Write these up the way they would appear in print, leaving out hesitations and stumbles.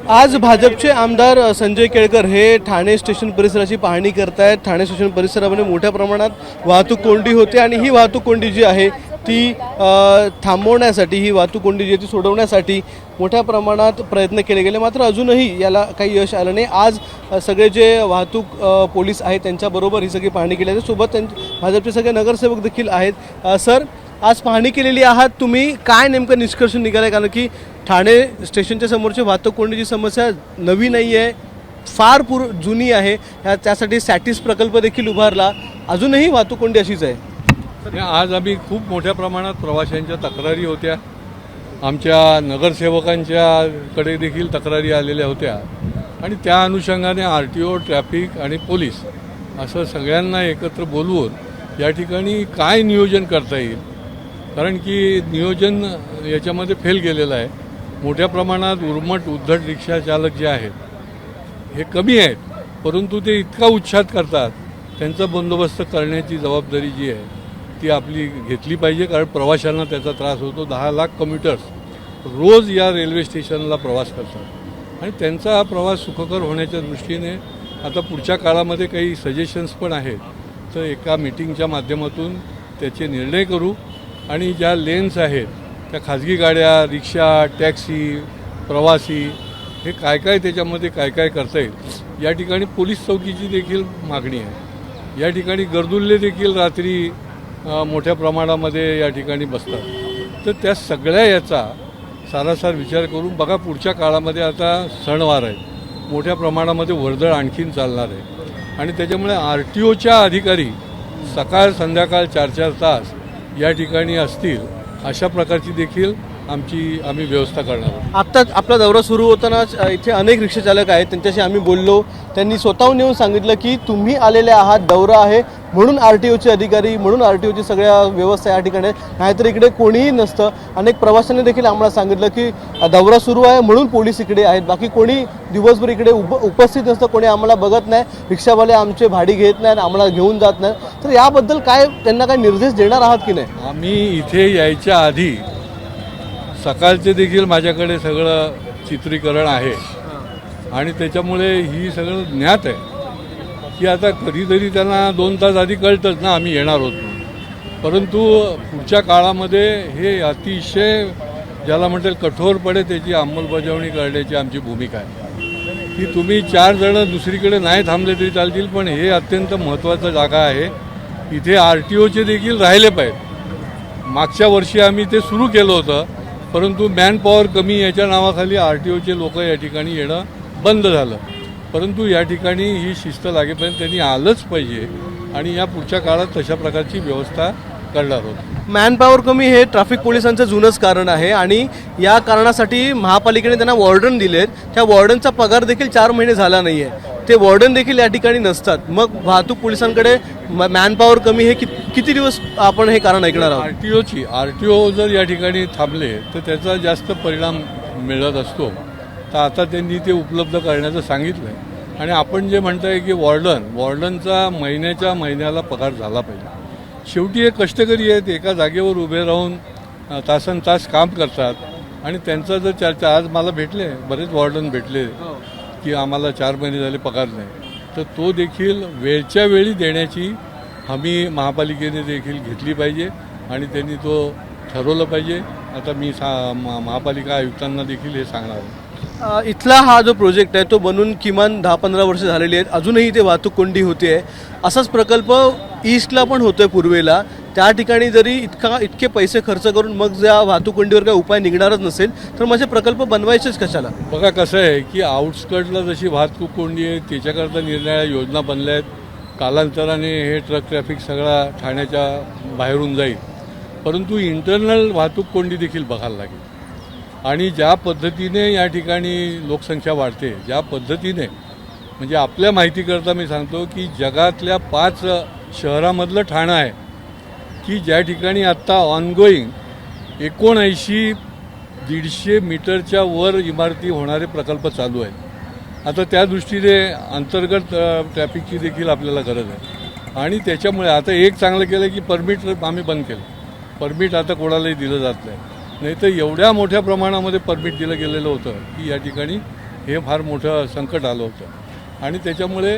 आज भाजपचे आमदार संजय केळकर हे ठाणे स्टेशन परिसराची पाहणी करतायत। ठाणे स्टेशन परिसरामध्ये मोठ्या प्रमाणात वाहतूक कोंडी होते आणि ही वाहतूक कोंडी जी आहे ती थांबवण्यासाठी, ही वाहतूक कोंडी जी ती सोडवण्यासाठी मोठ्या प्रमाणात प्रयत्न केले गेले, मात्र अजूनही याला काही यश आलं नाही। आज सगळे जे वाहतूक पोलीस आहेत त्यांच्याबरोबर ही सगळी पाहणी केली आहे। सोबत भाजपचे सगळे नगरसेवक देखील आहेत। सर, आज पाहणी केलेली आहात, तुम्ही काय नेमकं निष्कर्ष निघालाय? कारण की ठाणे स्टेशनच्या समोरची वाहतूक कोंडीची समस्या नवी नाही आहे, फार जुनी आहे। त्यासाठी सॅटिस प्रकल्प देखील उभारला, अजूनही वाहतूक कोंडी अशीच आहे। आज आम्ही खूप मोठ्या प्रमाणात प्रवाशांच्या तक्रारी होत्या, आमच्या नगरसेवकांच्याकडे देखील तक्रारी आलेल्या होत्या आणि त्या अनुषंगाने RTO, ट्रॅफिक आणि पोलीस असं सगळ्यांना एकत्र बोलवून या ठिकाणी काय नियोजन करता येईल, कारण की नियोजन याच्यामध्ये फेल गेलेलं आहे। मोठ्या प्रमाणात उर्मट उद्धट रिक्षा चालक जे आहेत हे कमी आहेत, परंतु ते इतका उच्छाद करतात, त्यांचा बंदोबस्त करण्याची जबाबदारी जी आहे ती आपली घेतली पाहिजे, कारण प्रवाशांना त्याचा त्रास होतो। 10 लाख कम्युटर्स रोज या रेल्वे स्टेशनला प्रवास करतात आणि त्यांचा हा प्रवास सुखकर होण्याच्या दृष्टीने आता पुढच्या काळामध्ये काही सजेशन्स पण आहेत, तर एका मीटिंगच्या माध्यमातून त्याचे निर्णय करू आणि ज्या लेन्स आहेत त्या खाजगी गाड्या, रिक्षा, टॅक्सी, प्रवासी हे काय काय त्याच्यामध्ये काय काय करता येईल। या ठिकाणी पोलीस चौकीची देखील मागणी आहे। या ठिकाणी गर्दुल्ले देखील रात्री मोठ्या प्रमाणामध्ये या ठिकाणी बसतात, तर त्या सगळ्या याचा सारासार विचार करून बघा, पुढच्या काळामध्ये आता सणवार आहेत, मोठ्या प्रमाणामध्ये वर्दळ आणखीन चालणार आहे आणि त्याच्यामुळे RTOच्या अधिकारी सकाळ संध्याकाळ 4-4 तास या ठिकाणी असतील, अशा प्रकारची देखील आम्ही व्यवस्था करणार आहोत। आत्ता आपला दौरा सुरू होताना इथे अनेक रिक्षा चालक आहेत, त्यांच्याशी आम्ही बोललो। त्यांनी स्वतःहून येऊन सांगितलं की तुम्ही आलेले आहात, दौरा आहे म्हणून RTOचे अधिकारी, म्हणून RTOची सगळ्या व्यवस्था या ठिकाणी, नाहीतर इकडे कोणीही नसतं। अनेक प्रवाशांनी देखील आम्हाला सांगितलं की दौरा सुरू आहे म्हणून पोलीस इकडे आहेत, बाकी कोणी दिवसभर इकडे उपस्थित नसतं, कोणी आम्हाला बघत नाही, रिक्षावाले आमचे भाडी घेत नाही, आम्हाला घेऊन जात नाही। तर याबद्दल काय त्यांना काय निर्देश देणार आहात की नाही? आम्ही इथे यायच्या आधी सकाळचे देखील माझ्याकडे सगळं चित्रीकरण आहे आणि त्याच्यामुळे ही सगळं ज्ञात आहे की आता कधीतरी त्यांना 2 तास आधी कळतंच ना आम्ही येणार होतो, परंतु पुढच्या काळामध्ये हे अतिशय ज्याला म्हणतील कठोरपणे त्याची अंमलबजावणी करण्याची आमची भूमिका आहे की तुम्ही 4 जण दुसरीकडे नाही थांबले तरी चालतील, पण हे अत्यंत महत्त्वाचं जागा आहे, इथे RTOचे देखील राहिले पाहिजे। मागच्या वर्षी आम्ही ते सुरू केलं होतं, परंतु मॅनपॉवर कमी याच्या नावाखाली RTOचे लोक या ठिकाणी येणं बंद झालं, परंतु या ठिकाणी ही शिस्त लागेपर्यंत त्यांनी आलंच पाहिजे आणि या पुढच्या काळात तशा प्रकारची व्यवस्था करणार आहोत। मॅनपॉवर कमी हे ट्रॅफिक पोलिसांचं जुनंच कारण आहे आणि या कारणासाठी महापालिकेने त्यांना वॉर्डन दिलेत, त्या वॉर्डनचा पगार देखील 4 महिने झाला नाही आहे, ते वॉर्डन देखील या ठिकाणी नसतात। मग वाहतूक पोलिसांकडे मॅनपॉवर कमी हे किती दिवस आपण हे कारण ऐकणार आहोत? RTO जर या ठिकाणी थांबले तर त्याचा जास्त परिणाम मिळत असतो, तर आता त्यांनी ते उपलब्ध करण्याचं सांगितलं आहे आणि आपण जे म्हणताय की वॉर्डनचा महिन्याला पगार झाला पाहिजे। शेवटी हे कष्टकरी आहेत, एका जागेवर उभे राहून तासनतास काम करतात आणि त्यांचा जर चर्चा आज मला भेटले, बरेच वॉर्डन भेटले की आम्हाला 4 महिने झाले पगार नाही, तर तो देखील वेळच्या वेळी देण्याची हमी महापालिकेने देखील घेतली पाहिजे आणि त्यांनी तो ठरवलं पाहिजे। आता मी महापालिका आयुक्तांना देखील हे सांगणार आहे। इथला हा जो प्रोजेक्ट आहे तो बनून किमान 10-15 वर्ष झालेली आहेत, अजूनही इथे वाहतूक कोंडी होते आहे। असाच प्रकल्प ईस्टला पण होतोय, पूर्वेला, त्या ठिकाणी जरी इतके पैसे खर्च करून मग ज्या वाहतूक कोंडीवर काही उपाय निघणारच नसेल तर माझे प्रकल्प बनवायचेच कशाला? बघा कसं आहे की आउटस्कर्टला जशी वाहतूक कोंडी आहे त्याच्याकरता निरनिराळ्या योजना बनल्या आहेत, कालांतराने हे ट्रक ट्रॅफिक सगळा ठाण्याच्या बाहेरून जाईल, परंतु इंटरनल वाहतूक कोंडी देखील बघायला लागेल आणि ज्या पद्धतीने या ठिकाणी लोकसंख्या वाढते, ज्या पद्धतीने म्हणजे आपल्या माहितीकरता मी सांगतो की जगातल्या 5 शहरामधलं ठाणं आहे की ज्या ठिकाणी आत्ता ऑनगोईंग 79-150 मीटरच्या वर इमारती होणारे प्रकल्प चालू आहेत। आता त्या दृष्टीने अंतर्गत ट्रॅफिकची देखील आपल्याला गरज आहे आणि त्याच्यामुळे आता एक चांगलं केलं की परमिट आम्ही बंद केलं, परमिट आता कोणालाही दिलं जात नाही, नाही तर एवढ्या मोठ्या प्रमाणामध्ये परमिट दिलं गेलेलं होतं की या ठिकाणी हे फार मोठं संकट आलं होतं आणि त्याच्यामुळे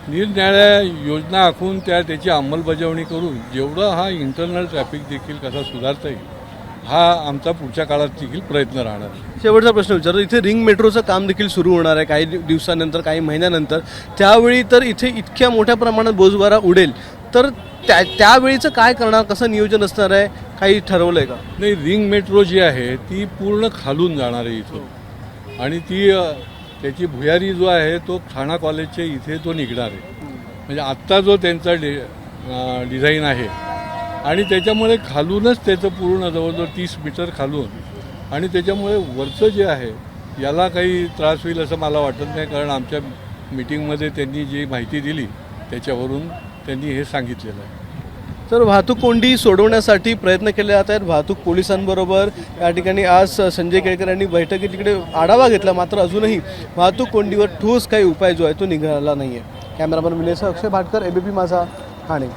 निरनिराळ्या योजना आखून त्याची अंमलबजावणी करून जेवढं हा इंटरनल ट्रॅफिक देखील कसा सुधारता येईल हा आमचा पुढच्या काळात देखील प्रयत्न राहणार आहे. शेवटचा प्रश्न विचारतो, इथे रिंग मेट्रोचं काम देखील सुरू होणार आहे काही दिवसानंतर, काही महिन्यानंतर. त्यावेळी तर इथे इतक्या मोठ्या प्रमाणात बोजवारा उडेल, तर त्यावेळीचं काय करणार, कसं नियोजन असणार आहे, काही ठरवलं आहे का? नाही, रिंग मेट्रो जी आहे ती पूर्ण खालून जाणार आहे इथं आणि त्याची भुयारी जो आहे तो ठाणा कॉलेजच्या इथे तो निघणार आहे. म्हणजे आत्ता जो त्यांचा डिझाईन आहे आणि त्याच्यामुळे खालूनच त्याचं पूर्ण जवळजवळ 30 मीटर खालून आणि त्याच्यामुळे वरचं जे आहे याला काही त्रास होईल असं मला वाटत नाही, कारण आमच्या मीटिंगमध्ये त्यांनी जी माहिती दिली त्याच्यावरून त्यांनी हे सांगितलेलं आहे. तर वाहतूक कोंडी सोडवण्यासाठी प्रयत्न केले जात आहेत. वाहतूक पोलिसांबरोबर या ठिकाणी आज संजय केळकर यांनी बैठकीत तिकडे आढावा घेतला, मात्र अजूनही वाहतूक कोंडीवर ठोस काही उपाय जो आहे तो निघाला नाही आहे. कॅमेरामन विलेसह अक्षय भाटकर, ABP माझा, ठाणे.